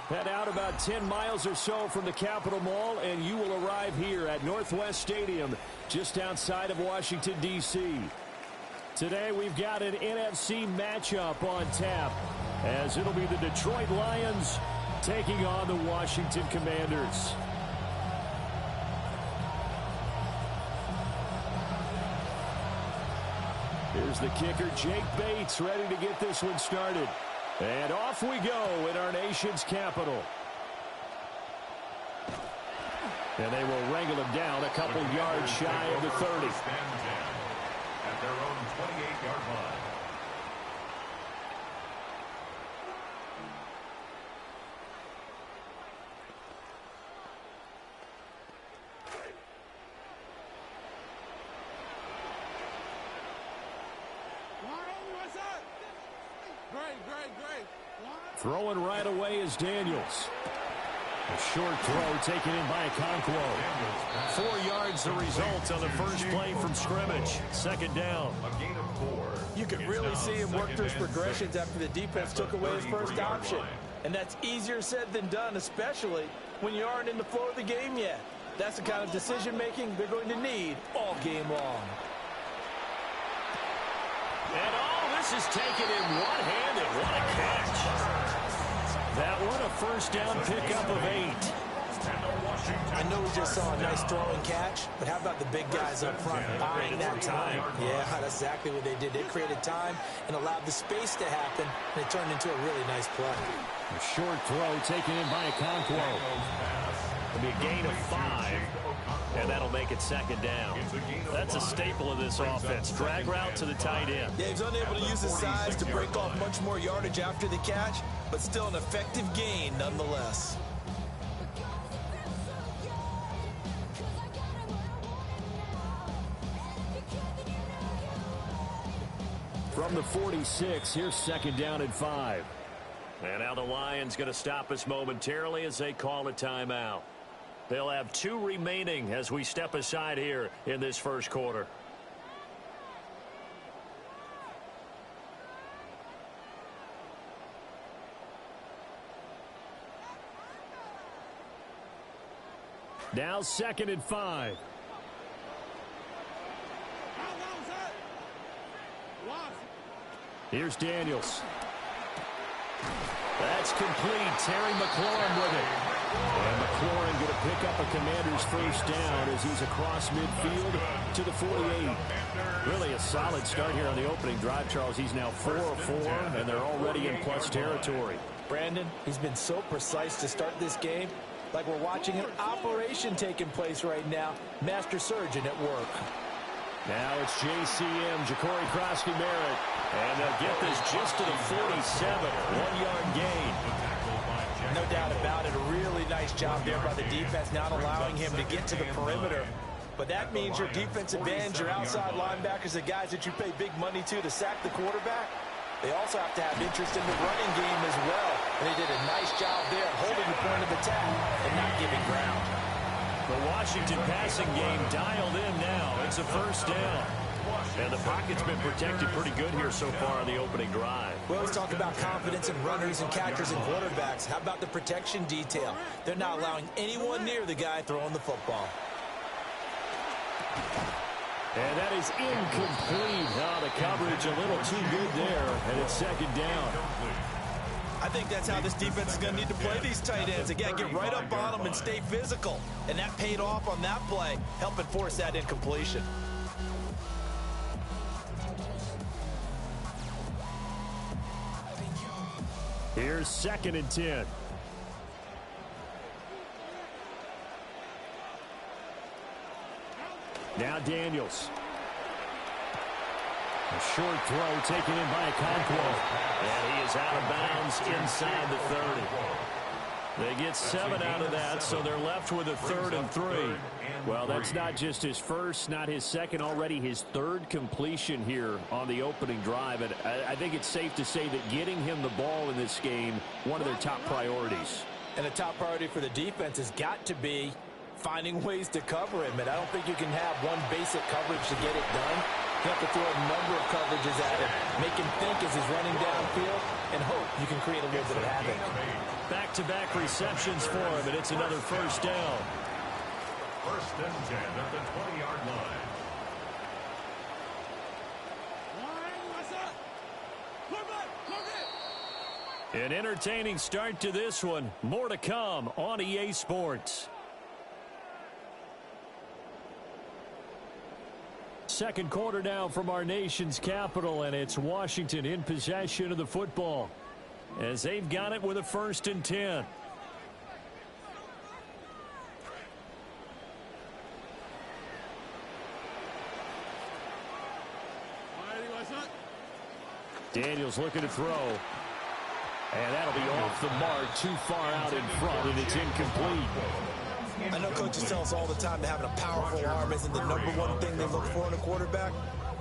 Head out about 10 miles or so from the Capitol Mall, and you will arrive here at Northwest Stadium, just outside of Washington, D.C. Today, we've got an NFC matchup on tap, as it'll be the Detroit Lions taking on the Washington Commanders. Here's the kicker, Jake Bates, ready to get this one started. And off we go in our nation's capital. And they will wrangle him down a couple yards shy of the 30. At their own 28-yard line. Throwing right away is Daniels. A short throw taken in by Okonkwo. 4 yards the result on the first play from scrimmage. Second down. A gain of 4. You could really see him work through his progressions after the defense took away his first option. And that's easier said than done, especially when you aren't in the flow of the game yet. That's the kind of decision-making they're going to need all game long. And all this is taken in one-handed. What a catch. That one a first down pickup of 8. I know we just saw a nice throwing catch, but how about the big guys up front buying that time? Yeah, that's exactly what they did. They created time and allowed the space to happen, and it turned into a really nice play. A short throw taken in by Okonkwo. It'll be a gain of 5, and that'll make it second down. That's a staple of this offense. Drag route to the tight end. Yeah, he's unable to use his size to break off much more yardage after the catch, but still an effective gain nonetheless. From the 46, here's second down and 5. And now the Lions going to stop us momentarily as they call a timeout. They'll have 2 remaining as we step aside here in this first quarter. Now second and 5. Here's Daniels. That's complete. Terry McLaurin with it. And McLaurin going to pick up a Commander's first down as he's across midfield to the 48. Really a solid start here on the opening drive, Charles. He's now 4 of 4, and they're already in plus territory. Brandon, he's been so precise to start this game, like we're watching an operation taking place right now. Master surgeon at work. Now it's JCM, Ja'Cory Crosby-Merritt. And they'll get this just to the 47. 1-yard gain. No doubt about it. A really nice job there by the defense, not allowing him to get to the perimeter. But that means your defensive ends, your outside linebackers, the guys that you pay big money to sack the quarterback, they also have to have interest in the running game as well. And they did a nice job there holding the point of attack and not giving ground. The Washington passing game dialed in now. It's a first down. And the pocket's been protected pretty good here so far on the opening drive. We always talk about confidence in runners and catchers and quarterbacks. How about the protection detail? They're not allowing anyone near the guy throwing the football. And that is incomplete. Oh, the coverage a little too good there, and it's second down. I think that's how this defense is going to need to play these tight ends. Again, get right up on them and stay physical. And that paid off on that play, helping force that incompletion. Here's second and 10. Now Daniels. A short throw taken in by Okonkwo. And he is out of bounds inside the 30. They get 7 out of that, so they're left with a 3rd and 3. Well, that's not just his first, not his second, already his 3rd completion here on the opening drive. And I think it's safe to say that getting him the ball in this game, one of their top priorities. And the top priority for the defense has got to be finding ways to cover him. And I don't think you can have one basic coverage to get it done. You have to throw a number of coverages at him Make him think as he's running downfield and hope you can create a little bit of havoc. Back-to-back receptions for him, and it's another first down. First and 10 at the 20-yard line. An entertaining start to this one. More to come on EA Sports. Second quarter now from our nation's capital, and it's Washington in possession of the football as they've got it with a first and 10. Daniels looking to throw. And that'll be off the mark, too far out in front, and it's incomplete. I know coaches tell us all the time that having a powerful arm isn't the number one thing they look for in a quarterback.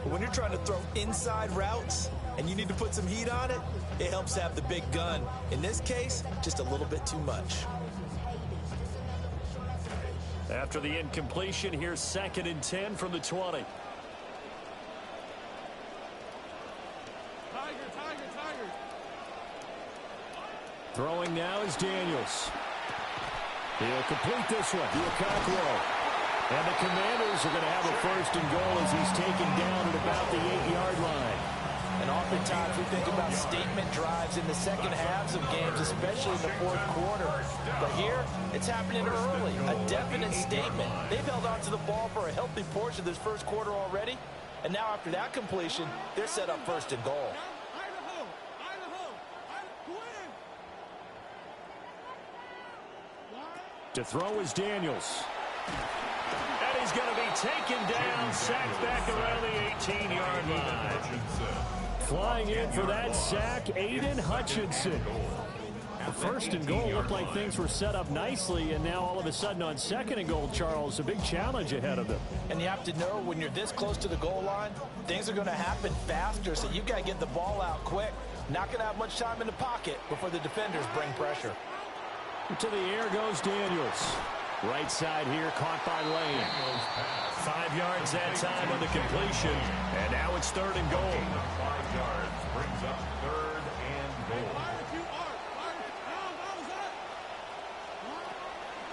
But when you're trying to throw inside routes and you need to put some heat on it, it helps have the big gun. In this case, just a little bit too much. After the incompletion, here's second and 10 from the 20. Throwing now is Daniels. He'll complete this one to Okonkwo. And the Commanders are going to have a first and goal as he's taken down at about the 8-yard line. And oftentimes we think about statement drives in the second halves of games, especially in the fourth quarter. But here, it's happening early, a definite statement. They've held on to the ball for a healthy portion of this first quarter already. And now after that completion, they're set up first and goal. To throw is Daniels. And he's going to be taken down, sacked back around the 18-yard line. Flying in for that sack, Aiden Hutchinson. The first and goal looked like things were set up nicely, and now all of a sudden on second and goal, Charles, a big challenge ahead of them. And you have to know when you're this close to the goal line, things are going to happen faster, so you've got to get the ball out quick. Not going to have much time in the pocket before the defenders bring pressure. To the air goes Daniels. Right side here, caught by Lane. 5 yards that time on the completion, and now it's third and goal. 5 yards brings up third and goal.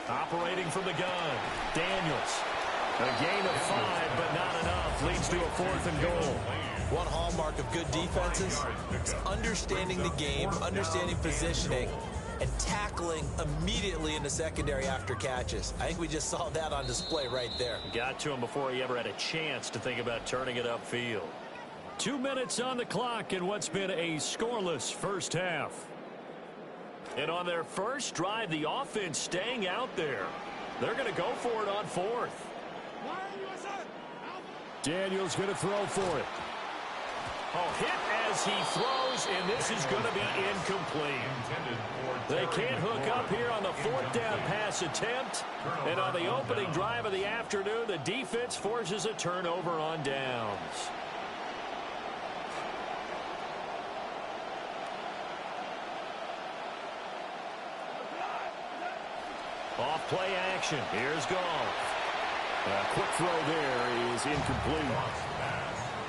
Operating from the gun, Daniels. A gain of 5, but not enough. Leads to a fourth and goal. One hallmark of good defenses is understanding the game, understanding positioning, and tackling immediately in the secondary after catches. I think we just saw that on display right there. Got to him before he ever had a chance to think about turning it upfield. 2 minutes on the clock in what's been a scoreless first half. And on their first drive, the offense staying out there. They're going to go for it on fourth. Daniels going to throw for it. Oh, hit as he throws, and this is going to be incomplete. They can't hook up here on the fourth down pass attempt. And on the opening drive of the afternoon, the defense forces a turnover on downs. Off play action. Here's Goff. A quick throw there is incomplete.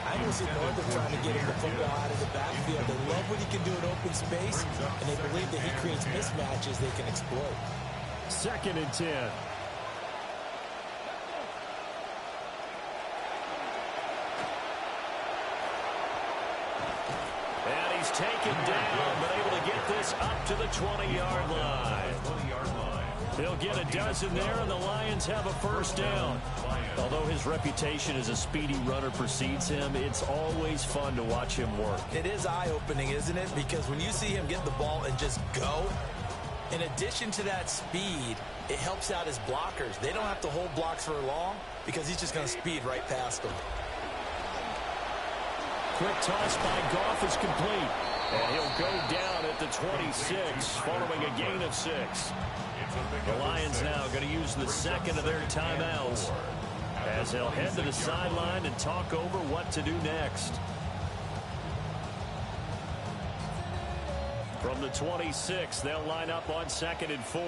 I don't see Northern trying to get him the football out of the backfield. They love what he can do in open space, and they believe that he creates mismatches they can exploit. Second and 10. And he's taken down, but able to get this up to the 20-yard line. He'll get a dozen there, and the Lions have a first down. Although his reputation as a speedy runner precedes him, it's always fun to watch him work. It is eye-opening, isn't it? Because when you see him get the ball and just go, in addition to that speed, it helps out his blockers. They don't have to hold blocks for long because he's just going to speed right past them. Quick toss by Goff is complete. And he'll go down at the 26 following a gain of 6. The Lions now going to use the second of their timeouts as they'll head to the sideline and talk over what to do next. From the 26, they'll line up on second and 4.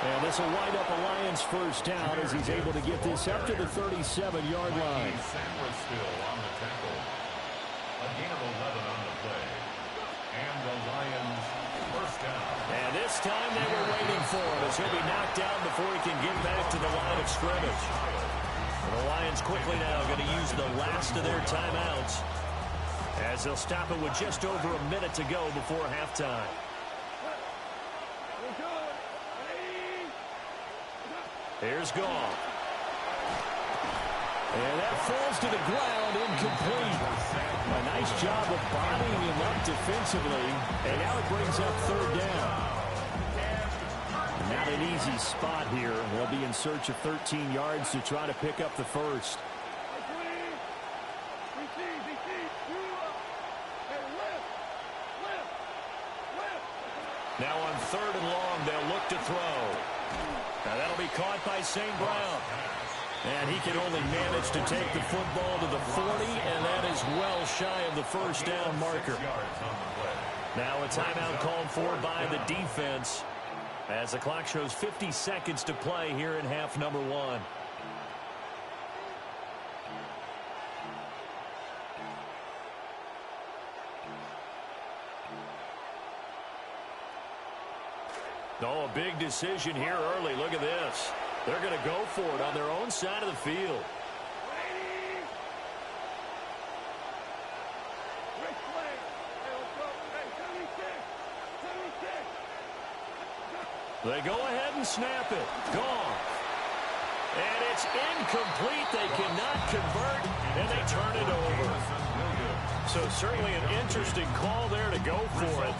And this will wind up a Lions first down as he's able to get this up to the 37-yard line. Still on the tackle. A gain of 11 on the play. And the Lions first down. And this time they were waiting for him as he'll be knocked down before he can get back to the line of scrimmage. And the Lions quickly now going to use the last of their timeouts as they'll stop it with just over a minute to go before halftime. Here's Goff. And that falls to the ground, incomplete. A nice job of bodying him up defensively. And now it brings up third down. Not an easy spot here. They'll be in search of 13 yards to try to pick up the first. Now on third and long, they'll look to throw. Now that'll be caught by St. Brown. And he can only manage to take the football to the 40, and that is well shy of the first down marker. Now a timeout called for by the defense as the clock shows 50 seconds to play here in half number one. Oh, a big decision here early. Look at this. They're going to go for it on their own side of the field. They go ahead and snap it. Gone. And it's incomplete. They cannot convert, and they turn it over. So certainly an interesting call there to go for it.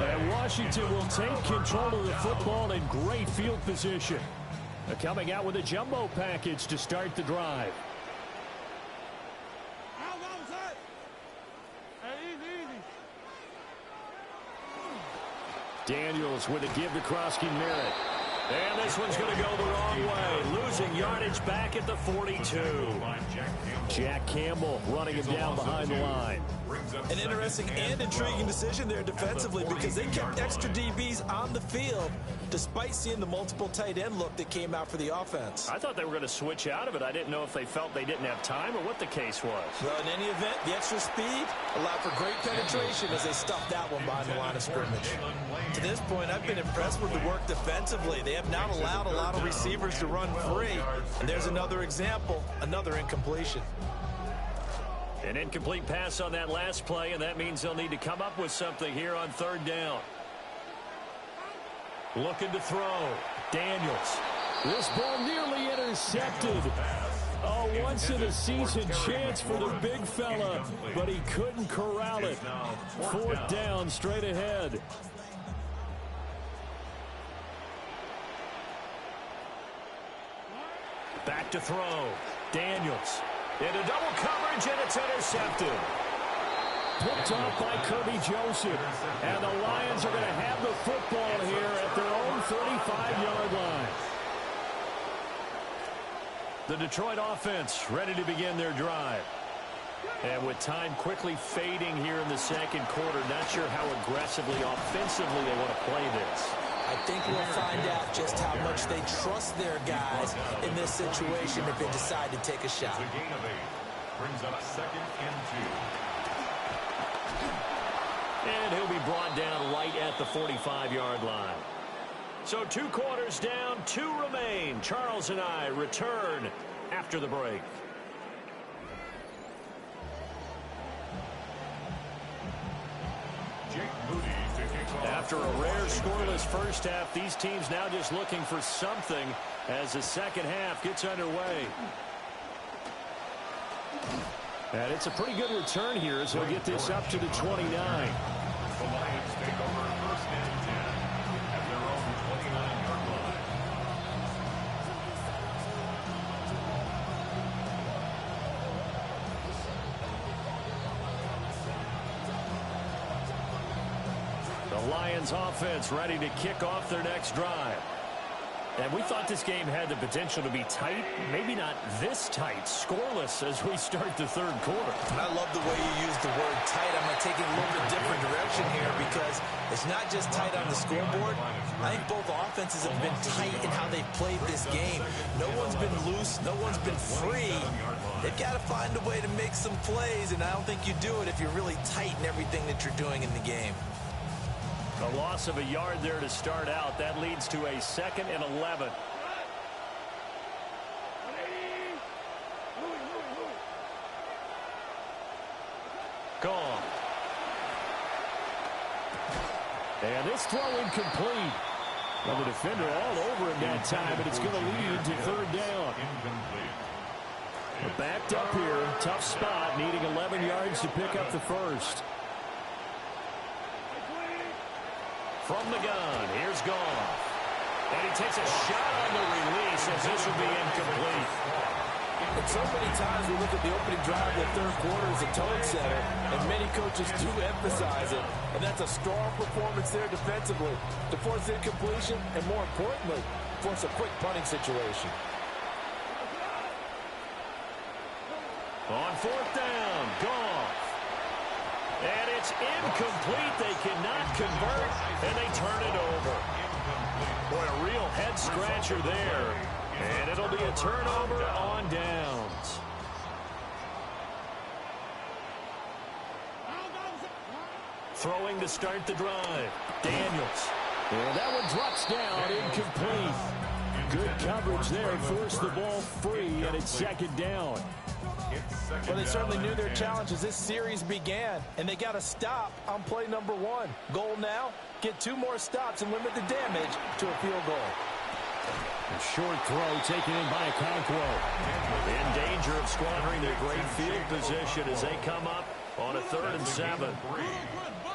And Washington will take control of the football in great field position. Coming out with a jumbo package to start the drive. Daniels with a give to Krosky Merritt. And this one's going to go the wrong way. Losing yardage back at the 42. Jack Campbell running him down behind the line. An interesting and intriguing decision there defensively because they kept extra DBs on the field despite seeing the multiple tight end look that came out for the offense. I thought they were going to switch out of it. I didn't know if they felt they didn't have time or what the case was. Well, in any event, the extra speed allowed for great penetration as they stuffed that one behind the line of scrimmage. To this point, I've been impressed with the work defensively. They have not allowed a lot of receivers to run free. And there's another example, another incompletion. An incomplete pass on that last play, and that means they'll need to come up with something here on third down. Looking to throw. Daniels. This ball nearly intercepted. Oh, once-in-a-season chance for the big fella, but he couldn't corral it. Fourth down, straight ahead. Back to throw. Daniels. Into double coverage, and it's intercepted. Picked off by Kirby Joseph. And the Lions are going to have the football here at their own 35-yard line. The Detroit offense ready to begin their drive. And with time quickly fading here in the second quarter, not sure how aggressively, offensively they want to play this. I think we'll find out just how much they trust their guys in this situation if they decide to take a shot. The gain of 8 brings up second and 2. And he'll be brought down right at the 45-yard line. So 2 quarters down, 2 remain. Charles and I return after the break. After a rare scoreless first half, these teams now just looking for something as the second half gets underway. And it's a pretty good return here as he'll get this up to the 29. The Lions take over first and 10 at their own 29-yard line. The Lions offense ready to kick off their next drive. And we thought this game had the potential to be tight, maybe not this tight, scoreless as we start the third quarter. And I love the way you use the word tight. I'm going to take it a little bit different direction here because it's not just tight on the scoreboard. I think both offenses have been tight in how they've played this game. No one's been loose. No one's been free. They've got to find a way to make some plays, and I don't think you do it if you're really tight in everything that you're doing in the game. A loss of a yard there to start out. That leads to a 2nd and 11. Gone. And this throw incomplete. Well, the defender all over him that time, and it's going to lead to 3rd down. We're backed up here. Tough spot, needing 11 yards to pick up the first. From the gun, here's Goff. And he takes a shot on the release as this will be incomplete. And so many times we look at the opening drive of the third quarter as a tone setter, and many coaches do emphasize it. And that's a strong performance there defensively to force incompletion and, more importantly, force a quick punting situation. On 4th down, Goff. And it's incomplete. They cannot convert, and they turn it over. Boy, a real head-scratcher there. And it'll be a turnover on downs. Throwing to start the drive. Daniels. And that one drops down, incomplete. Good coverage there. Forced the ball free, and it's 2nd down. Well, they certainly knew their challenge as this series began, and they got to stop on play number 1. Goal now, get 2 more stops and limit the damage to a field goal. A short throw taken in by Okonkwo. In danger of squandering their great field position as they come up on a 3rd and 7.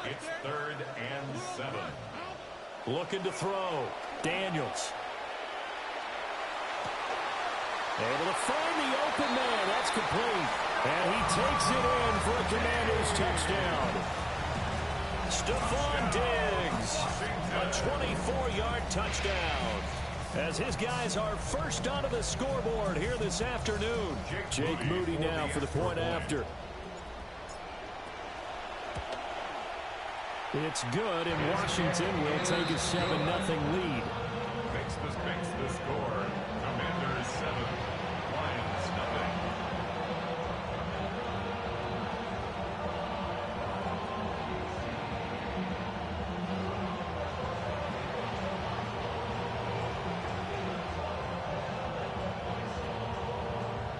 It's 3rd and 7. Looking to throw. Daniels. Able to find the open man. That's complete. And he takes it in for a Commanders touchdown. Stephon Diggs. A 24-yard touchdown. As his guys are first onto the scoreboard here this afternoon. Jake Moody now for the point after. It's good, and Washington will take a 7-0 lead. Makes the score. Commanders 7, Lions nothing.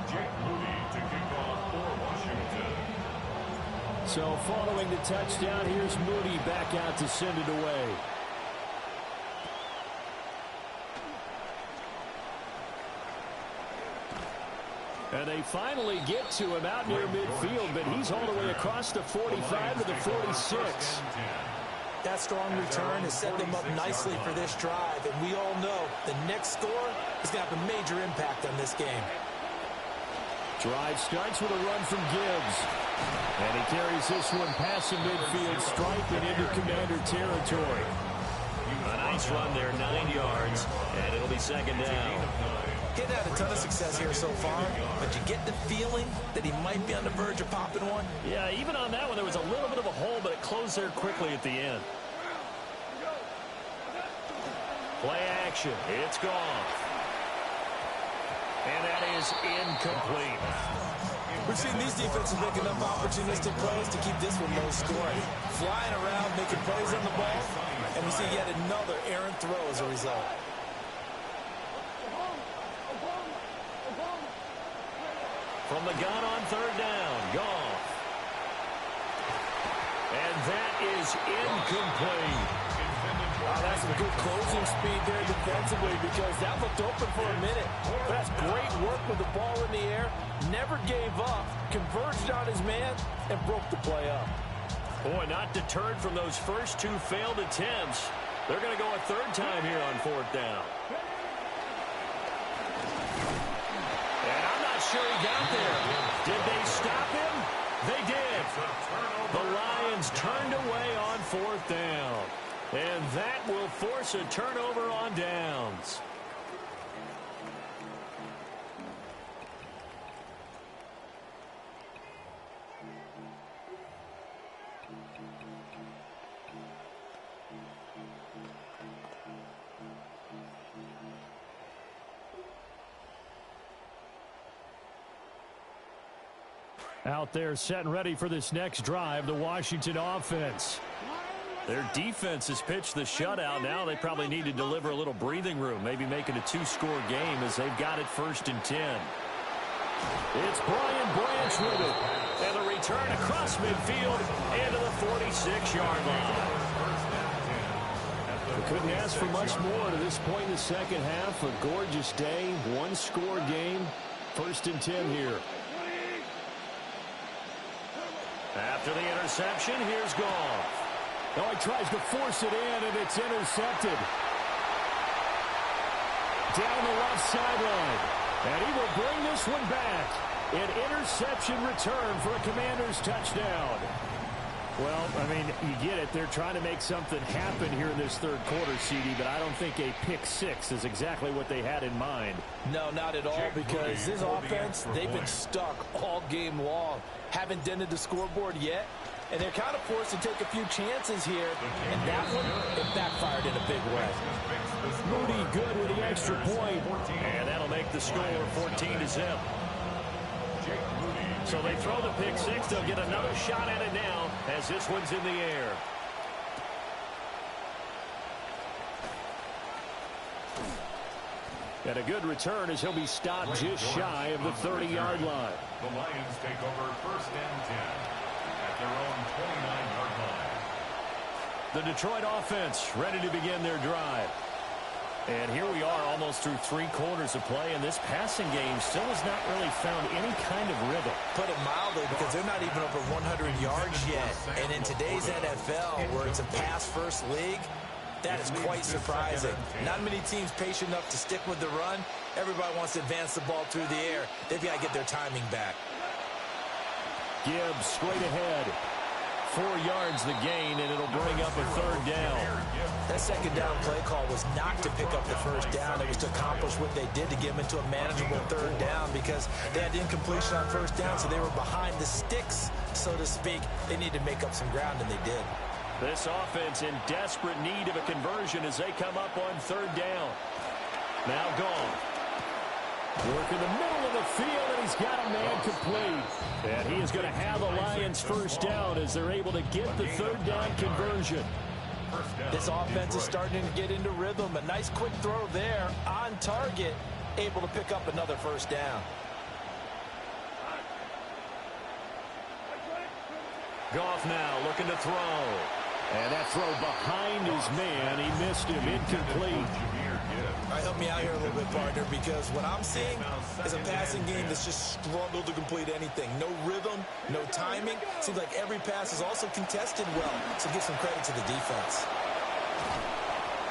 Jake Moody to kick off for Washington. So following the touchdown, here's Moody back out to send it away. And they finally get to him out near midfield, but he's all the way across the 45 to the 46. That strong return has set them up nicely for this drive, and we all know the next score is going to have a major impact on this game. Drive starts with a run from Gibbs. And he carries this one past the midfield stripe and into Commander territory. A nice run there, 9 yards, and it'll be 2nd down. He hasn't had a ton of success here so far, but you get the feeling that he might be on the verge of popping one. Yeah, even on that one, there was a little bit of a hole, but it closed there quickly at the end. Play action. It's gone. And that is incomplete. We've seen these defenses make enough opportunistic plays to keep this one low scoring. Flying around, making plays on the ball, and we see yet another errant throw as a result. From the gun on 3rd down, Goff. And that is incomplete. That's some good closing speed there defensively because that looked open for a minute. But that's great work with the ball in the air. Never gave up, converged on his man, and broke the play up. Boy, not deterred from those first 2 failed attempts. They're going to go a 3rd time here on 4th down. And I'm not sure he got there. Did they stop him? They did. The Lions turned away on 4th down. And that will force a turnover on downs. Out there set and ready for this next drive, the Washington offense. Their defense has pitched the shutout. Now they probably need to deliver a little breathing room, maybe make it a 2-score game as they've got it 1st and 10. It's Brian Branch with it. And the return across midfield into the 46-yard line. We couldn't ask for much more to this point in the second half. A gorgeous day, 1-score game, 1st and 10 here. After the interception, here's Goff. Oh, he tries to force it in, and it's intercepted. Down the left sideline. And he will bring this one back. An interception return for a Commanders touchdown. Well, I mean, you get it. They're trying to make something happen here in this third quarter, CD, but I don't think a pick six is exactly what they had in mind. No, not at all, because this offense, they've been stuck all game long. Haven't dented the scoreboard yet, and they're kind of forced to take a few chances here, and that one, it backfired in a big way. Moody good with the extra point, and that'll make the score 14-0. So they throw the pick six. They'll get another shot at it now as this one's in the air. And a good return as he'll be stopped just shy of the 30-yard line. The Lions take over 1st and 10 at their own 29-yard line. The Detroit offense ready to begin their drive. And here we are almost through 3 quarters of play, and this passing game still has not really found any kind of rhythm. Put it mildly, because they're not even over 100 yards yet. And in today's NFL, where it's a pass-first league, that is quite surprising. Not many teams patient enough to stick with the run. Everybody wants to advance the ball through the air. They've got to get their timing back. Gibbs straight ahead. 4 yards the gain, and it'll bring up a 3rd down. That 2nd down play call was not to pick up the 1st down. It was to accomplish what they did to get them into a manageable 3rd down, because they had incompletion on 1st down, so they were behind the sticks, so to speak. They needed to make up some ground, and they did. This offense in desperate need of a conversion as they come up on 3rd down. Now Goff. Work in the middle of the field, and he's got a man complete. And he is going to have the Lions 1st down as they're able to get the 3rd down conversion. This offense is starting to get into rhythm. A nice quick throw there on target, able to pick up another 1st down. Goff now looking to throw. And that throw behind his man. He missed him. Incomplete. All right, help me out here a little bit, partner, because what I'm seeing is a passing game that's just struggled to complete anything. No rhythm, no timing. Seems like every pass is also contested well, so give some credit to the defense.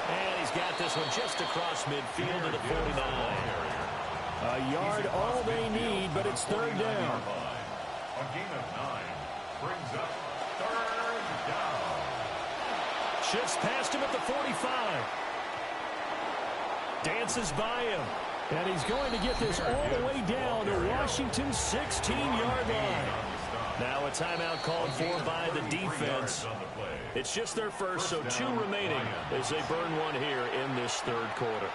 And he's got this one just across midfield to the 49. A yard all they need, but it's 3rd down. A gain of 9 brings up 3rd down. Shifts past him at the 45. Dances by him. And he's going to get this all the way down to Washington's 16-yard line. Now a timeout called for by the defense. It's just their first, so 2 remaining as they burn one here in this 3rd quarter.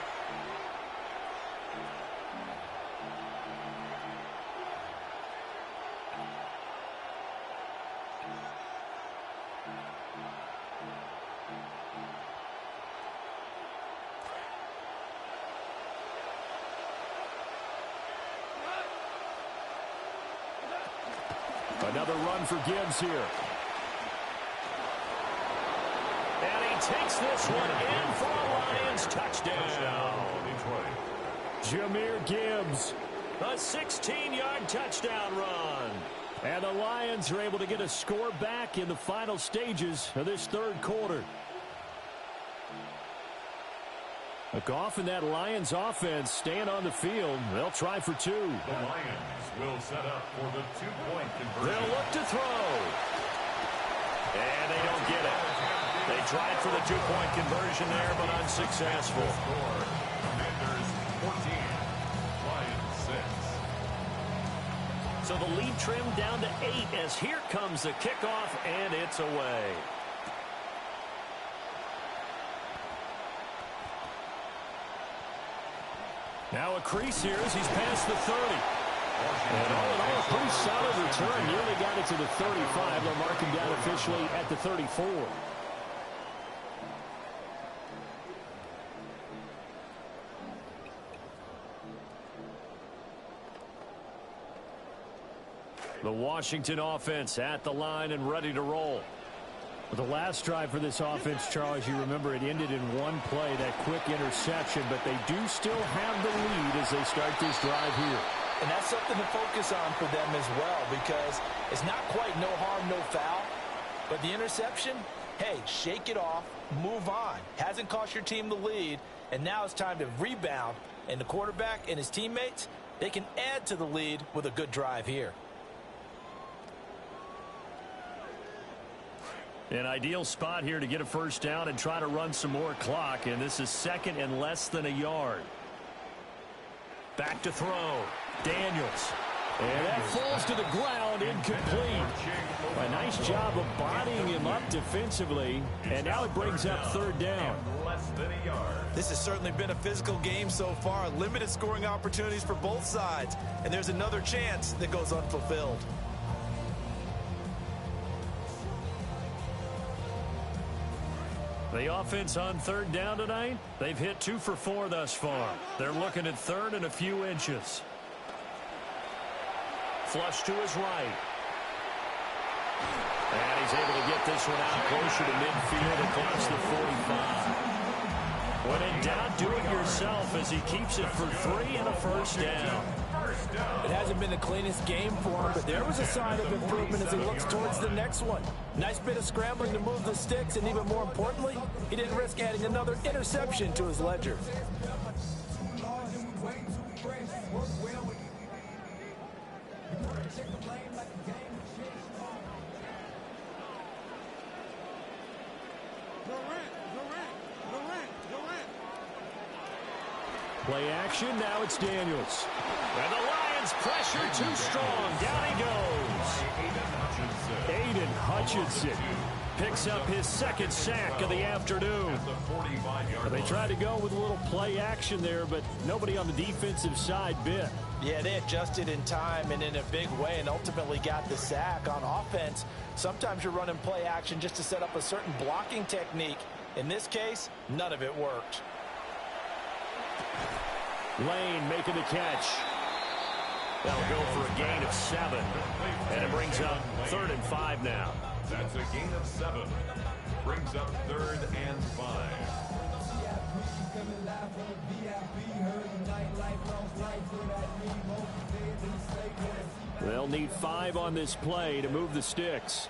Another run for Gibbs here. And he takes this one in for a Lions touchdown. Jahmyr Gibbs, a 16-yard touchdown run. And the Lions are able to get a score back in the final stages of this 3rd quarter. Goff and that Lions offense staying on the field. They'll try for 2. The Lions will set up for the 2-point conversion. They'll look to throw. And they don't get it. They tried for the 2-point conversion there, but unsuccessful. Commanders 14, Lions 6. So the lead trimmed down to 8 as here comes the kickoff, and it's away. Now a crease here as he's past the 30. And all in all, a pretty solid return. Nearly got it to the 35. They'll mark him down officially at the 34. The Washington offense at the line and ready to roll. The last drive for this offense, Charles, you remember it ended in one play, that quick interception, but they do still have the lead as they start this drive here. And that's something to focus on for them as well, because it's not quite no harm, no foul. But the interception, hey, shake it off, move on. Hasn't cost your team the lead, and now it's time to rebound. And the quarterback and his teammates, they can add to the lead with a good drive here. An ideal spot here to get a first down and try to run some more clock, and this is second and less than a yard. Back to throw. Daniels. And that falls to the ground, incomplete. A nice job of bodying him up defensively, and now it brings up third down. This has certainly been a physical game so far. Limited scoring opportunities for both sides, and there's another chance that goes unfulfilled. The offense on third down tonight, they've hit 2 for 4 thus far. They're looking at third and a few inches. Flush to his right. And he's able to get this one out closer to midfield across the 45. When in doubt, do it yourself as he keeps it for 3 and a first down. It hasn't been the cleanest game for him, but there was a sign of improvement as he looks towards the next one. Nice bit of scrambling to move the sticks, and even more importantly, he didn't risk adding another interception to his ledger. Play action, now it's Daniels. And the Lions pressure too strong. Down he goes. Aiden Hutchinson picks up his second sack of the afternoon. They tried to go with a little play action there, but nobody on the defensive side bit. Yeah, they adjusted in time and in a big way and ultimately got the sack. On offense, sometimes you're running play action just to set up a certain blocking technique. In this case, none of it worked. Lane making the catch. They'll go for a gain of 7. And it brings up 3rd and 5 now. That's a gain of 7. Brings up 3rd and 5. They'll need 5 on this play to move the sticks.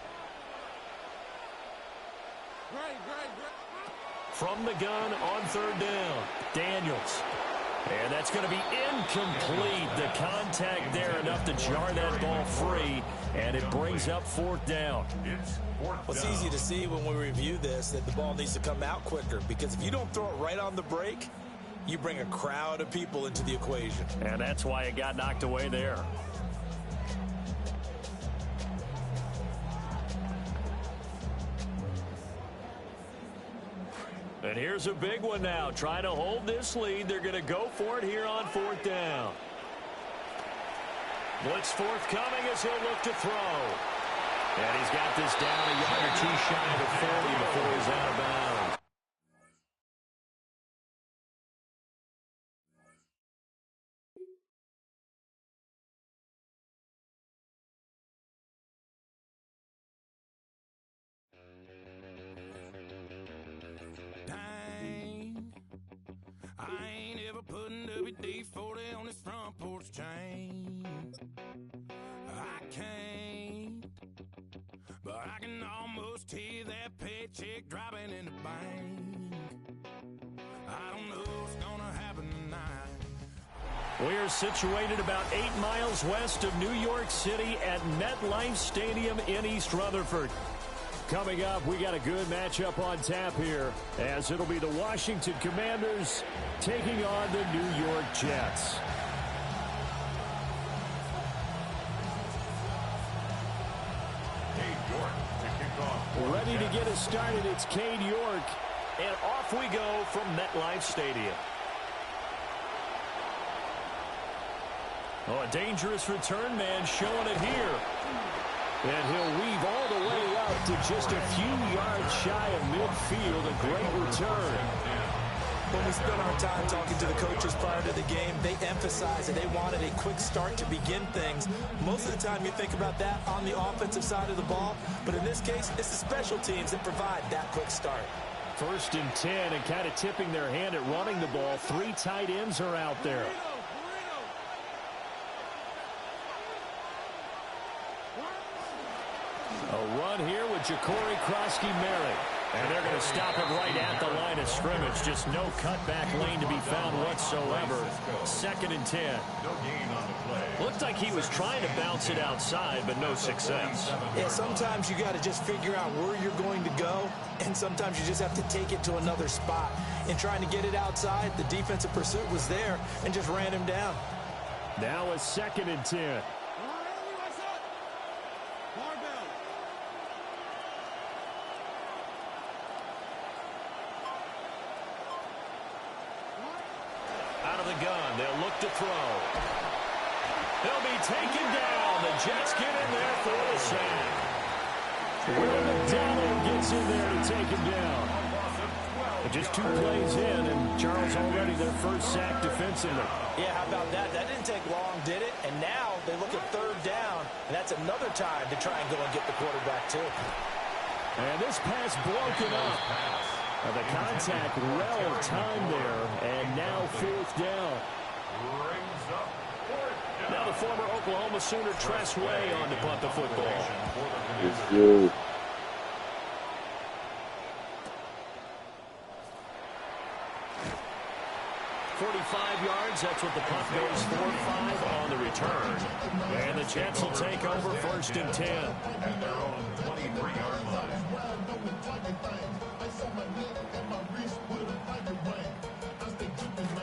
From the gun on 3rd down, Daniels. And that's going to be incomplete. The contact there enough to jar that ball free, and it brings up 4th down. Well, it's easy to see when we review this that the ball needs to come out quicker, because if you don't throw it right on the break, you bring a crowd of people into the equation. And that's why it got knocked away there. And here's a big one now. Trying to hold this lead. They're going to go for it here on 4th down. Blitz forthcoming as he'll look to throw. And he's got this down a yard or 2 shy of the 40 before he's out of bounds. I ain't ever putting WD-40 on this front porch chain. I can't, but I can almost hear that paycheck dropping in the bank. I don't know what's gonna happen tonight. We are situated about 8 miles west of New York City at MetLife Stadium in East Rutherford. Coming up, we got a good matchup on tap here, as it'll be the Washington Commanders taking on the New York Jets. Ready to get us started, it's Cade York, and off we go from MetLife Stadium. Oh, a dangerous return man showing it here. And he'll weave all the way up to just a few yards shy of midfield. A great return. When we spent our time talking to the coaches prior to the game, they emphasized that they wanted a quick start to begin things. Most of the time you think about that on the offensive side of the ball, but in this case, it's the special teams that provide that quick start. 1st and 10, and kind of tipping their hand at running the ball. 3 tight ends are out there. A run here with Ja'Cory Krosky-Merritt. And they're going to stop it right at the line of scrimmage. Just no cutback lane to be found whatsoever. 2nd and 10. Looked like he was trying to bounce it outside, but no success. Yeah, sometimes you got to just figure out where you're going to go, and sometimes you just have to take it to another spot. In trying to get it outside, the defensive pursuit was there and just ran him down. Now a 2nd and 10. Out of the gun, they'll look to throw. They'll be taken down. The Jets get in there for the sack. Will McDonald gets in there to take him down. Just 2 plays in, and Charles already their first sack defensively. Yeah, how about that? That didn't take long, did it? And now they look at 3rd down, and that's another time to try and go and get the quarterback, too. And this pass broken up. The contact well timed there, and now 4th down. Now the former Oklahoma Sooner Tress Way on to punt the football. It's good. .45 yards, that's what the punt goes for. 5 on the return. And the Jets will take over 1st and 10. At their own 23-yard line.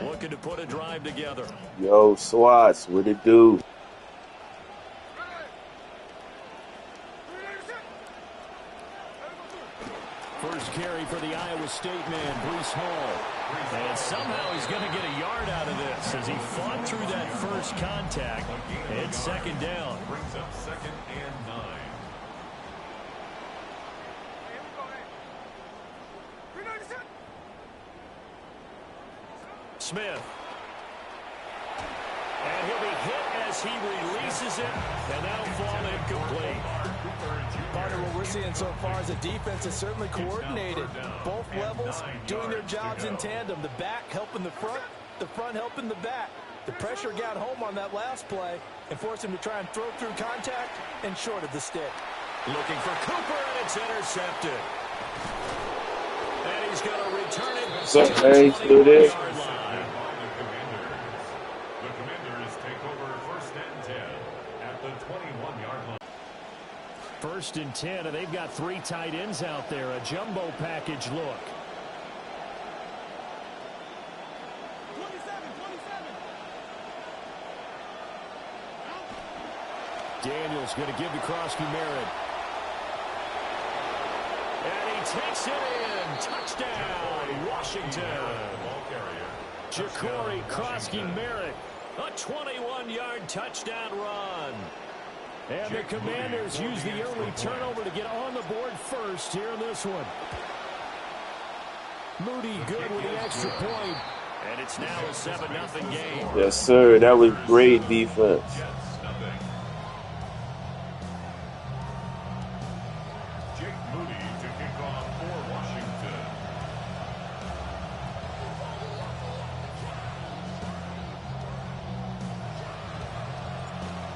Looking to put a drive together. Yo, Swats, what it do? First carry for the Iowa State man, Breece Hall. And somehow he's going to get a yard out of this as he fought through that first contact. It's 2nd down. Brings up 2nd and 9. Smith. And he'll be hit as he releases it, and that'll fall incomplete. Partner, what we're seeing so far is the defense is certainly coordinated. Both levels doing their jobs in tandem. The back helping the front helping the back. The pressure got home on that last play and forced him to try and throw through contact and shorted the stick. Looking for Cooper, and it's intercepted. And he's going to return it to the 21-yard line. The Commanders take over 1st and 10 at the 21-yard line. 1st and 10, and they've got 3 tight ends out there. A jumbo package look. 27. Daniels going to give to Krosky-Merritt. And he takes it in. Touchdown, Washington. Ja'Cory Krosky-Merritt. A 21-yard touchdown run. And the Commanders use the early turnover to get on the board first here in this one. Moody good with the extra point. And it's now a 7-0 game. Yes, sir. That was great defense.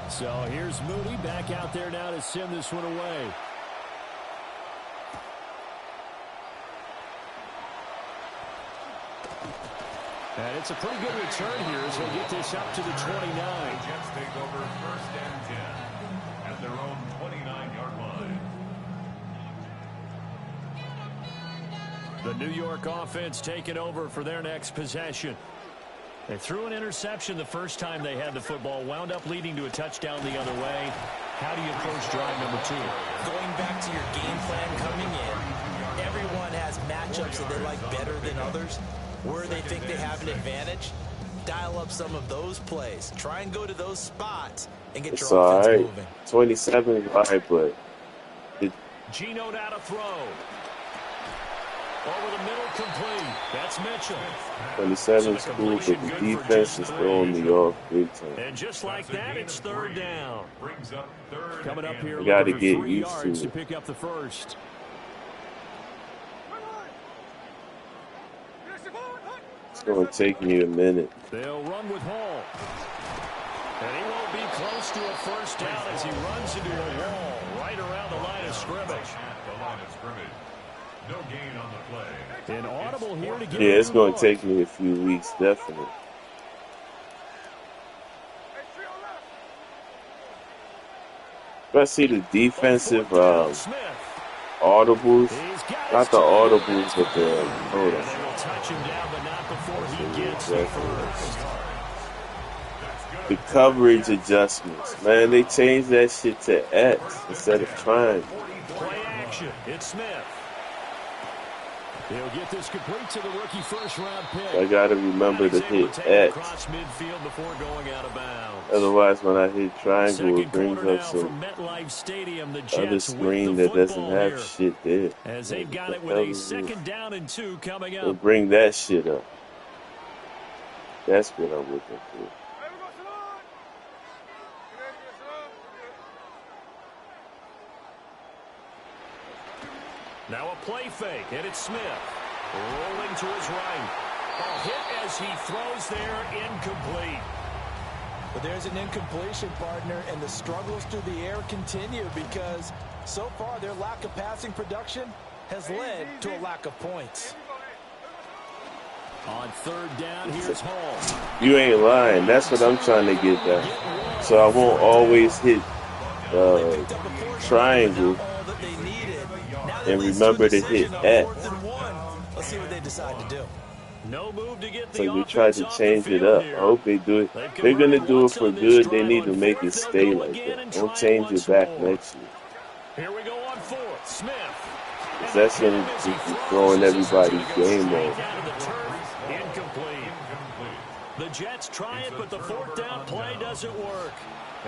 So here's Moody back out there now to send this one away. And it's a pretty good return here as they get this up to the 29. Jets take over 1st and 10 at their own 29-yard line. The New York offense taking over for their next possession. They threw an interception the first time they had the football, wound up leading to a touchdown the other way. How do you approach drive number 2? Going back to your game plan coming in, everyone has matchups that they like better than others, where they think they have an advantage. dial up some of those plays. Try and go to those spots and get It's your all offense right. moving. 27 is all right, but Gino now to throw. Over the middle, complete. That's Mitchell. 27 is cool, but the defense is throwing me off big time. And just like that, it's third down. Brings up third. Coming up here, You gotta looking for get 3 used to yards to it. pick up the first. It's going to take me a minute. They'll run with Hall. And he won't be close to a first down as he runs into a wall right around the line of scrimmage. The line of scrimmage. No gain on the play. An audible here to get Yeah, it's a going look. to take me a few weeks, definitely. Especially the defensive Smith. audibles. He's got Not his the two. audibles, but the And they will touch him down, but not before he gets the first. the coverage adjustments. Man, they changed that shit to X instead of triangle. Play action. It's Smith. He'll get this complete to the rookie first-round pick. I got to remember to He's able hit take it X. across midfield before going out of bounds. Otherwise, when I hit triangle, Second it brings quarter up now some from MetLife Stadium. The other Jets screen with that the doesn't football have here, shit there. as they've Like, got what it the with hell a is second this? down and 2 coming They up. bring that shit up. That's what I'm looking for. Now a play fake, and it's Smith. Rolling to his right. A hit as he throws there, incomplete. But there's an incompletion, partner, and the struggles through the air continue because so far their lack of passing production has led to a lack of points. On third down, here's Hall. You ain't lying. That's what I'm trying to get at. So I won't always hit triangle and remember to hit X. Let's see what they decide to do. No move to get the So you tried to offense off the change it field up. here. I hope they do it. They're going to do it for good. They need to make it stay like that. Don't change it back next year. Here we go on fourth. Smith. 'Cause that's going to be throwing everybody's game off. Incomplete. The Jets try it, but the fourth down play doesn't work.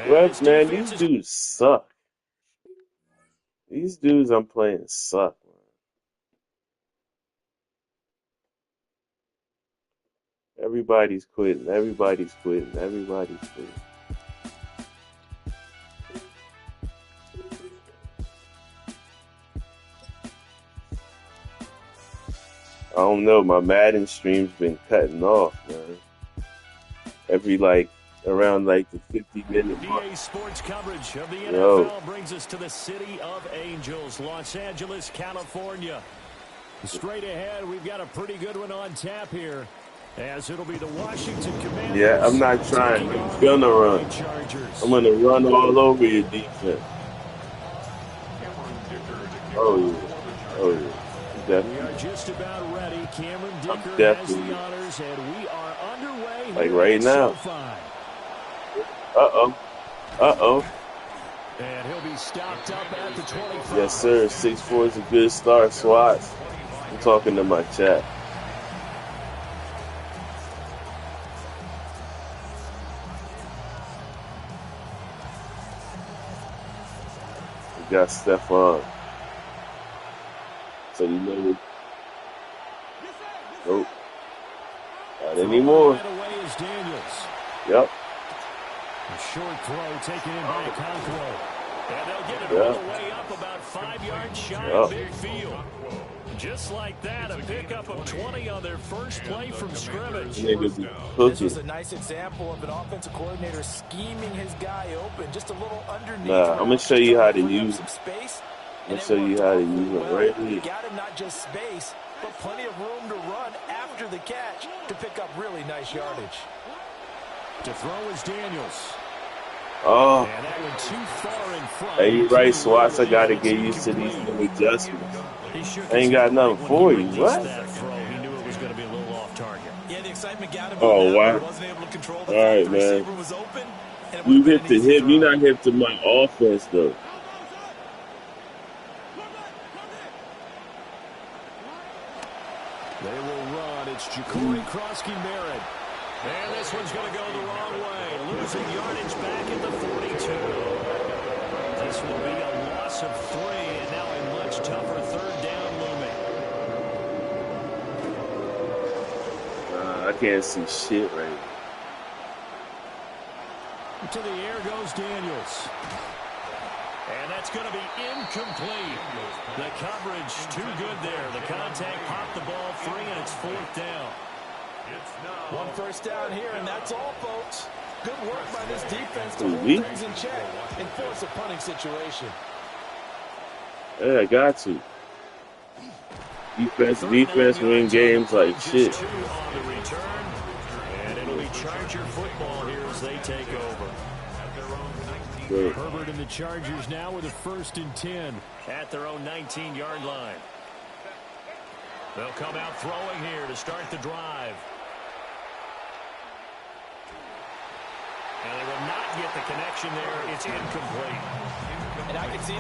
Well, man, these dudes suck. These dudes I'm playing suck, man. Everybody's quitting. Everybody's quitting. Everybody's quitting. I don't know. My Madden stream's been cutting off, man. Every around the 50-minute mark. EA Sports coverage of the NFL Yo. brings us to the City of Angels, Los Angeles, California. Straight ahead, we've got a pretty good one on tap here, as it'll be the Washington Commanders. Yeah, I'm not trying. I'm gonna run. I'm gonna run all over your defense. Oh yeah. Oh yeah. We Definitely. are just about ready. Cameron Dicker has definitely- the honors, and we are underway Like here right at now. SoFi. Uh-oh. And he'll be stopped up at the 25. Yes, sir. 6'4" is a good start. Swats. I'm talking to my chat. We got Stephon. So you know what? Nope. Not anymore. Right away is Daniels. Yep. A short throw taken in by Okonkwo. And they'll get it all the way up about 5 yards shy of midfield. Just like that, a pickup of 20 on their first play from scrimmage. Niggas be This was cooking. a nice example of an offensive coordinator scheming his guy open, just a little underneath. Nah, I'm gonna show you how to free up use some it. space, I'm and gonna show you how to use it right here. Got him not just space, but plenty of room to run after the catch to pick up really nice yardage. To throw is Daniels. Oh, And that went too far in front. hey, you right, Swats. I gotta get used to these new adjustments. I ain't got nothing for you. What? That throw, he knew it was going to be a little off target. Yeah, the excitement got him. Oh, wow. Wasn't able to control the All right, fact the man. receiver was open, and it You would've hip been to an easy hip. throw. You're not hip to my offense, though. They will run. It's Ja'Cory Krosky-Merritt. And this one's going to go the wrong way. Losing yardage back at the 42. This will be a loss of 3, and now a much tougher third down looming. I can't see shit right now. To the air goes Daniels. And that's going to be incomplete. The coverage too good there. The contact popped the ball free, and it's 4th down. One first down here, and that's all, folks. Good work by this defense to hold things in check and force a punting situation. Yeah, I got to. Defense win games like shit. On the return, and it'll be Charger football here as they take over. Good. Herbert and the Chargers now with a 1st and 10 at their own 19-yard line. They'll come out throwing here to start the drive. And they will not get the connection there. It's incomplete. And I can see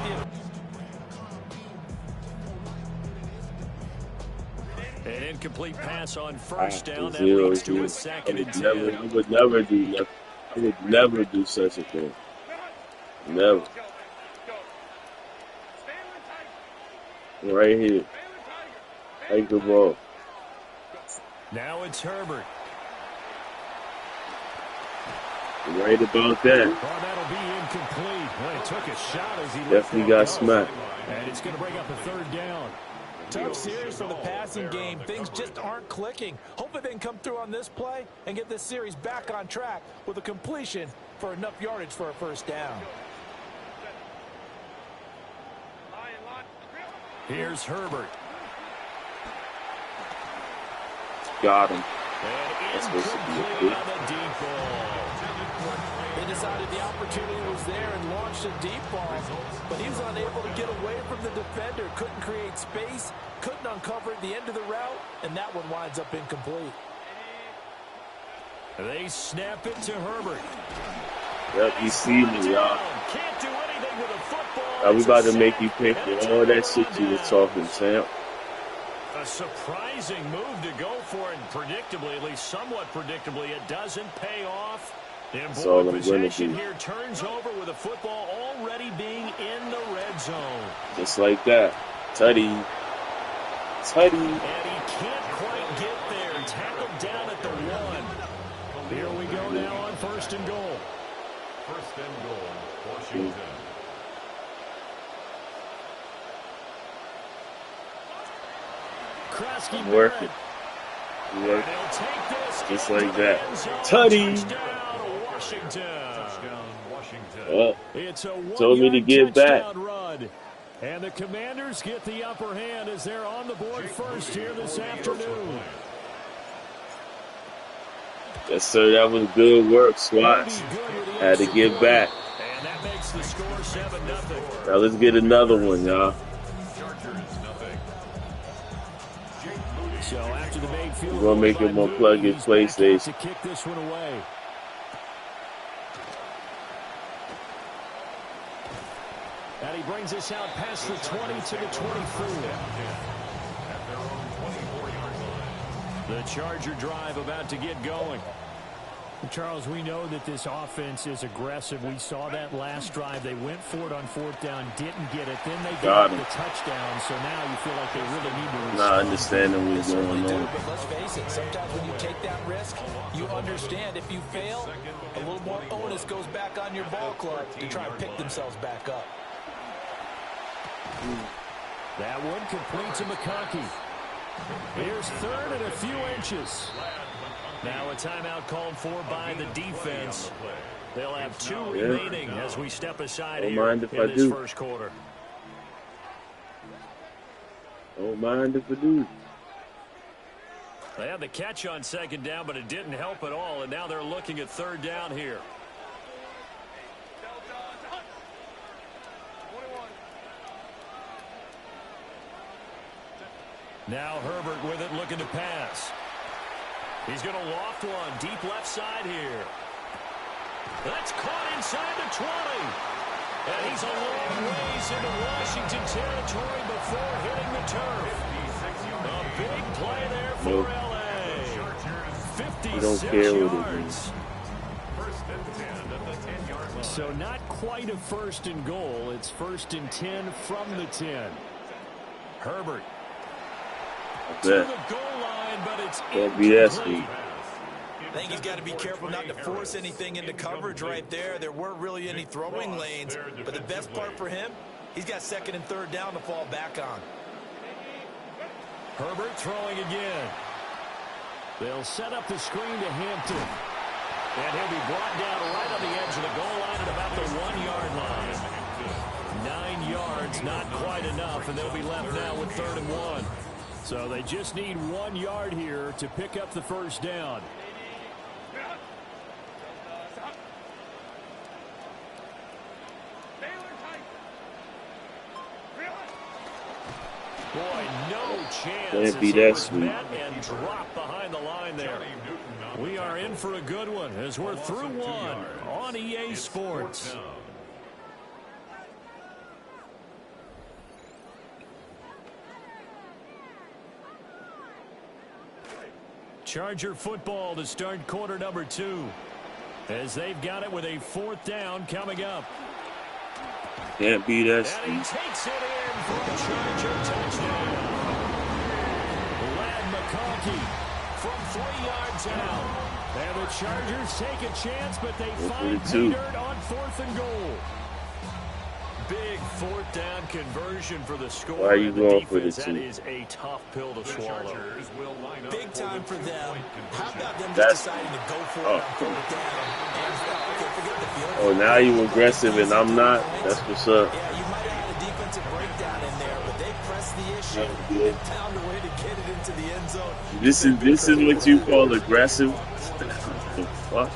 An incomplete pass on 1st down. That leads to a 2nd and 10. I would never do that. I would never do such a thing. Never. Right here. Take the ball. Now it's Herbert. Right about that. Oh, that'll be incomplete. Well, he took a shot as he definitely got smacked. And it's going to bring up a 3rd down. tough series for the passing game. Things just aren't clicking. Hopefully they can come through on this play and get this series back on track with a completion for enough yardage for a 1st down. Here's Herbert. Got him. That's supposed to be a deep ball. They decided the opportunity was there and launched a deep ball, but he was unable to get away from the defender. Couldn't create space, couldn't uncover at the end of the route, and that one winds up incomplete. They snap it to Herbert. Yep, you see me, y'all. Can't do anything with a football. Are we about to make you pay for all that shit you was talking, Sam? A surprising move to go for it, and predictably, at least somewhat predictably, it doesn't pay off. That's all I'm going to do. Here turns over with a football already being in the red zone. Just like that. Tutty. Tutty. And he can't quite get there. Tackled down at the 1. Here we go now on 1st and goal. 1st and goal, Washington. Krasky Working. Barrett. They'll take this just into like the that. end zone. Tutty. Touchdown, Washington. Oh, It's a told me to get back. Run. And the Commanders get the upper hand as they're on the board first here this afternoon. Yes, sir. That was good work, Swats. Had to get back. And that makes the score 7-0. Now let's get another one, y'all. So after the main field, We're gonna make it more plug-in PlayStation. To kick this one away. And he brings us out past the 20 to the 24. The Charger drive about to get going. Charles, we know that this offense is aggressive. We saw that last drive. They went for it on 4th down, didn't get it. Then they got the touchdown. So now you feel like they really need to respond. Not understanding what's going on. But let's face it, sometimes when you take that risk, you understand if you fail, a little more onus goes back on your ball club to try and pick themselves back up. That one complete to McConkey. Here's 3rd and a few inches. Now a timeout called for by the defense. They'll have 2 remaining as we step aside here in this first quarter. Don't mind if I do. They had the catch on 2nd down, but it didn't help at all, and now they're looking at 3rd down here. Now Herbert with it, looking to pass. He's going to loft one, deep left side here. That's caught inside the 20. And he's a long ways into Washington territory before hitting the turf. A big play there for L.A. 50 He don't 36 care what it yards. First and 10 at the 10-yard line. So not quite a first and goal. It's first and 10 from the 10. Herbert to the goal line, but it's Can't be that incomplete. sweet. I think he's got to be careful not to force anything into coverage right there. There weren't really any throwing lanes, but the best part for him, he's got second and third down to fall back on. Herbert throwing again. They'll set up the screen to Hampton. And he'll be brought down right on the edge of the goal line at about the 1-yard line. 9 yards, not quite enough, and they'll be left now with 3rd and 1. So they just need 1 yard here to pick up the first down. Boy, no chance. Can't be that sweet. Met and dropped behind the line there. We are in for a good one as we're through one on EA Sports. Charger football to start quarter number 2 as they've got it with a 4th down coming up. Can't be that And he sweet. takes it in for a Charger touchdown. Lad McConkey from 3 yards out. And the Chargers take a chance, but they find pay dirt on 4th and goal. Big 4th down conversion for the score. Why are you going for the That 2? is a tough pill to swallow. Big time for them. How about them just deciding to go for it on 4th down? And, okay, forget the field. Oh, now you aggressive and I'm not. That's what's up. Yeah, you might have had a defensive breakdown in there, but they pressed the issue and found a way to get it into the end zone. This is what you call aggressive. What the fuck?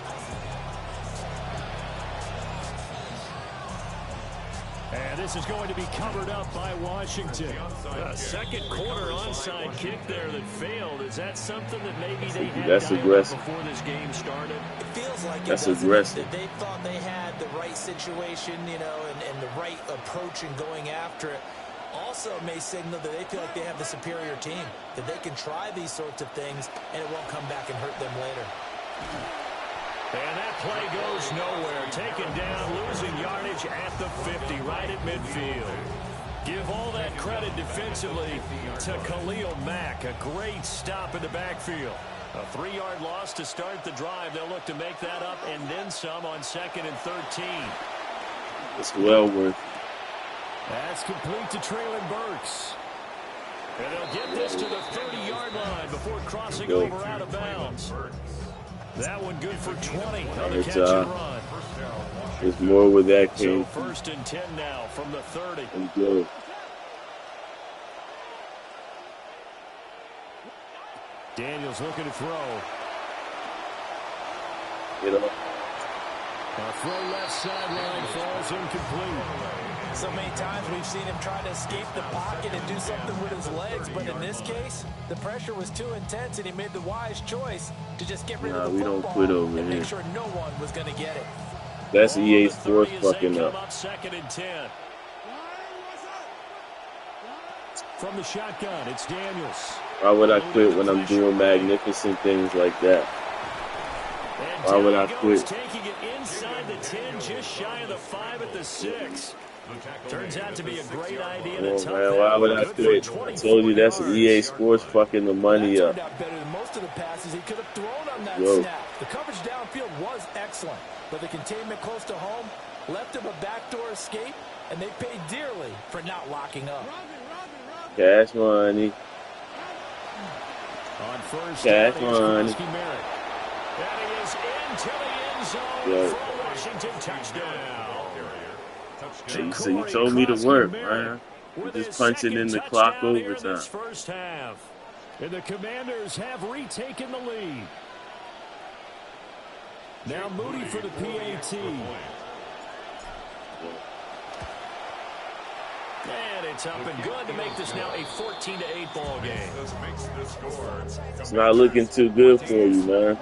And this is going to be covered up by Washington. A second quarter onside kick there that failed. Is that something that maybe they had That's aggressive. before this game started? It feels like That's it, aggressive. That they thought they had the right situation, you know, and the right approach in going after it. Also may signal that they feel like they have the superior team, that they can try these sorts of things and it won't come back and hurt them later. And that play goes nowhere. Taken down, losing yardage at the 50, right at midfield. Give all that credit defensively to Khalil Mack. A great stop in the backfield. A 3-yard loss to start the drive. They'll look to make that up and then some on 2nd and 13. It's well worth it. That's complete to Traylon Burks. And they'll get this to the 30-yard line before crossing over out of bounds. That one good for 20 on the catch and run. There's more where that came So 1st and 10 now from the 30. from. Good. Daniels looking to throw. You know, A throw left sideline falls incomplete. So many times we've seen him try to escape the pocket and do something with his legs, but in this case, the pressure was too intense and he made the wise choice to just get rid of the we football don't quit over and here. make sure no one was going to get it. that's EA Sports The 30 as they fucking come up. 2nd and 10. From the shotgun, it's Daniels. Why would I quit when I'm doing magnificent things like that? And Why would down I he goes, quit? taking it inside the 10, just shy of the 5 at the 6. Turns out to be a great idea to Oh, tuck man, that why would one. I Good quit? for I told you that's 24 EA yards. Sports fucking the money That up. turned out better than most of the passes he could have thrown on that Whoa. snap. The coverage downfield was excellent, but the containment close to home left him a backdoor escape, and they paid dearly for not locking up. Cash money. On first Cash down, here's money. Kowalski Merritt. And he is into the end zone Yeah. for a Washington touchdown. So you told me to work, man. You're just punching in the clock overtime. This first half. And the Commanders have retaken the lead. Now Moody for the PAT. And it's up and good to make this now a 14-8 ball game. It's not looking too good for you, man.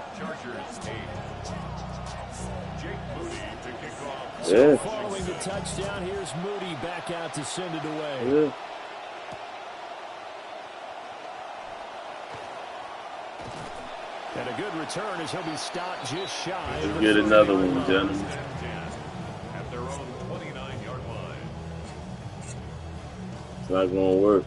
So Yeah. following the touchdown, here's Moody back out to send it away. Yeah. And a a good return as he'll be stopped just shy. Let's get another one, gentlemen. At their own 29-yard line. It's not going to work.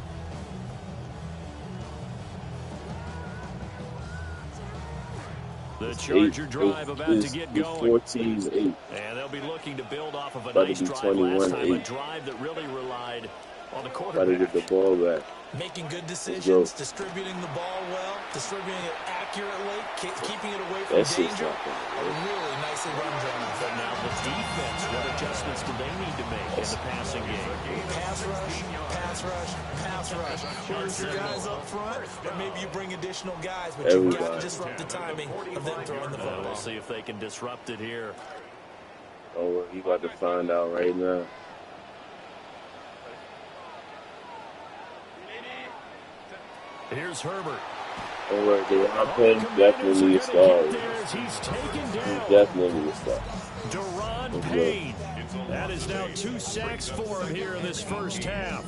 The Charger drive about to get going. 14-8. And they'll be looking to build off of a About nice to be drive last time, a 21-8. drive that really relied on the Got to quarterback. get the ball back. Making good decisions, distributing the ball well, distributing it accurately, keeping it away from That's just danger. not going to work. Really nicely run, John. But now the defense, what adjustments do they need to make in the passing game? Pass rush, pass rush, pass rush. Where's your guys up front? Or maybe you bring additional guys, but you've got to disrupt the timing of them throwing the football. We'll see if they can disrupt it here. Oh, well, you about to find out right now. Here's Herbert. All right, the offense definitely a star. He's taken He's down. definitely a star. Deron Payne. That is now 2 sacks for him here in this first half.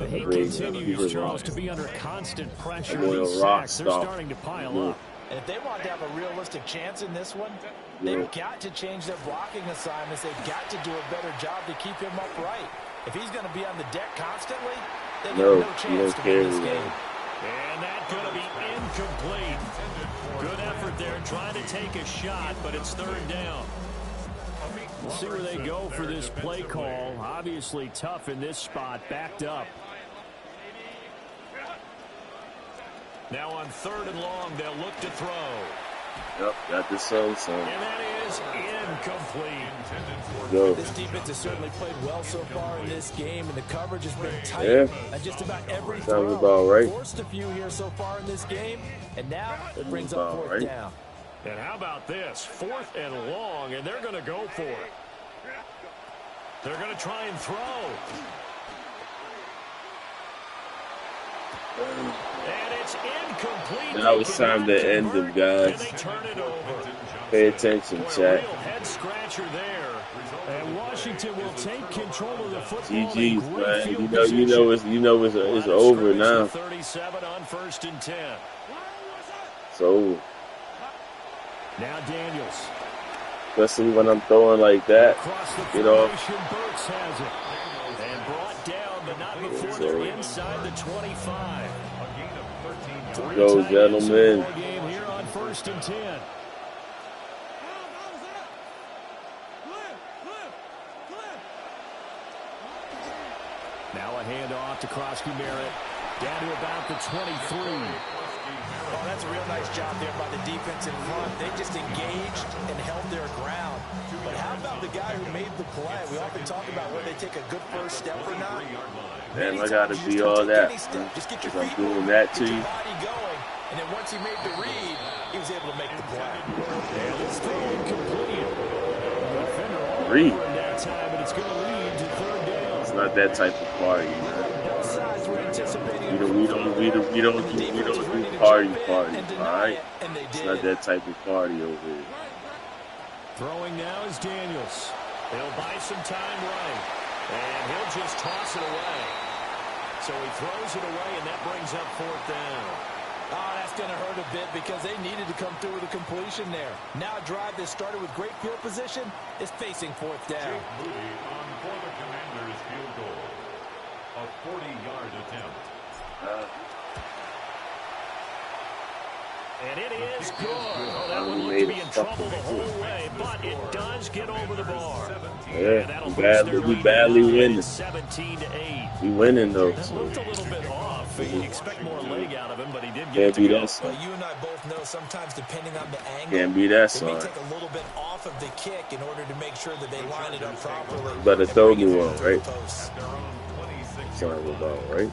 He continues, Charles, to be under constant pressure. These sacks, they're starting to pile up. And if they want to have a realistic chance in this one, they've got to change their blocking assignments. They've got to do a better job to keep him upright. If he's going to be on the deck constantly, they have no chance to win this game. And that's going to be incomplete. Good effort there, trying to take a shot, but it's third down. We'll see where they go for this play call. Obviously tough in this spot, backed up. Now on 3rd and long, they'll look to throw. Yep, got the sun. And that is incomplete. Go. This defense has certainly played well so far in this game, and the coverage has been tight. Yeah. And just about every Sounds throw. about right. Forced a few here so far in this game, and now it brings up About 4th right. down. And how about this? 4th and long, and they're going to go for it. They're going to try and throw. And it's incomplete. Now it's time to end them, guys. And they turn it over. Pay attention, Boy, a chat. real head scratcher there. And Washington will take control of the football. GG's, in great man. field You know it's over now. 37 on 1st and 10. It's over. Now Daniels. Especially when I'm throwing like that. Across the You know. formation, Burks has it. And brought down, but not before they're inside the 25. Go, gentlemen. Game here on 1st and 10. Now a handoff to Krosky Merritt. Down to about the 23. Oh, that's a real nice job there by the defense in front. They just engaged and held their ground. But how about the guy who made the play? We often talk about whether they take a good first step or not. Damn, I gotta be all that. Just get your I'm feet doing moving, that to get your you. body going, and then once he made the read, he was able to make the play. And this throw incomplete. The defender all Read. over him that time, but it's going to lead to 3rd down. It's not that type of party, man. Both sides were anticipating We don't do party, all right? and they It's did. not that type of party over here. Throwing now is Daniels. He'll buy some time right. And he'll just toss it away. So he throws it away, and that brings up 4th down. Oh, that's going to hurt a bit because they needed to come through with a completion there. Now a drive that started with great field position is facing 4th down. Jake Moody on for the Commanders' field goal. A 40-yard attempt. And it is good. Oh, that one looked to be in trouble the whole way, but it does get over the bar. Yeah, we badly winning. 17-8. We winning, though. That looked a little bit off. You expect more leg out of him, but he did get Can't it to be go. that, son. Well, you and I both know sometimes depending on the angle, Can't be that, they may son. take a little bit off of the kick in order to make sure that they line it up properly. Better and throw bring it me through one, the right? posts. Sounds about right.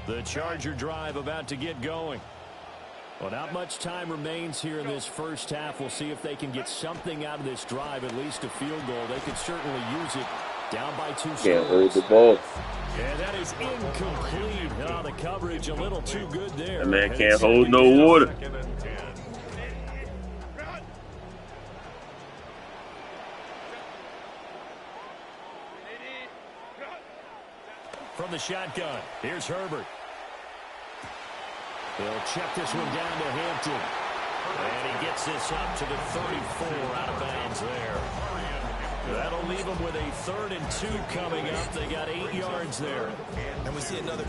The Charger drive about to get going. Well, not much time remains here in this first half. We'll see if they can get something out of this drive, at least a field goal. They could certainly use it. Down by 2 scores. Can't hold the ball. And that is incomplete. Oh, the coverage a little too good there. That man can't hold no water. From the shotgun, here's Herbert. He'll check this one down to Hampton. And he gets this up to the 34 out of bounds there. That'll leave them with a 3rd and 2 coming up. They got 8 yards there. And we see another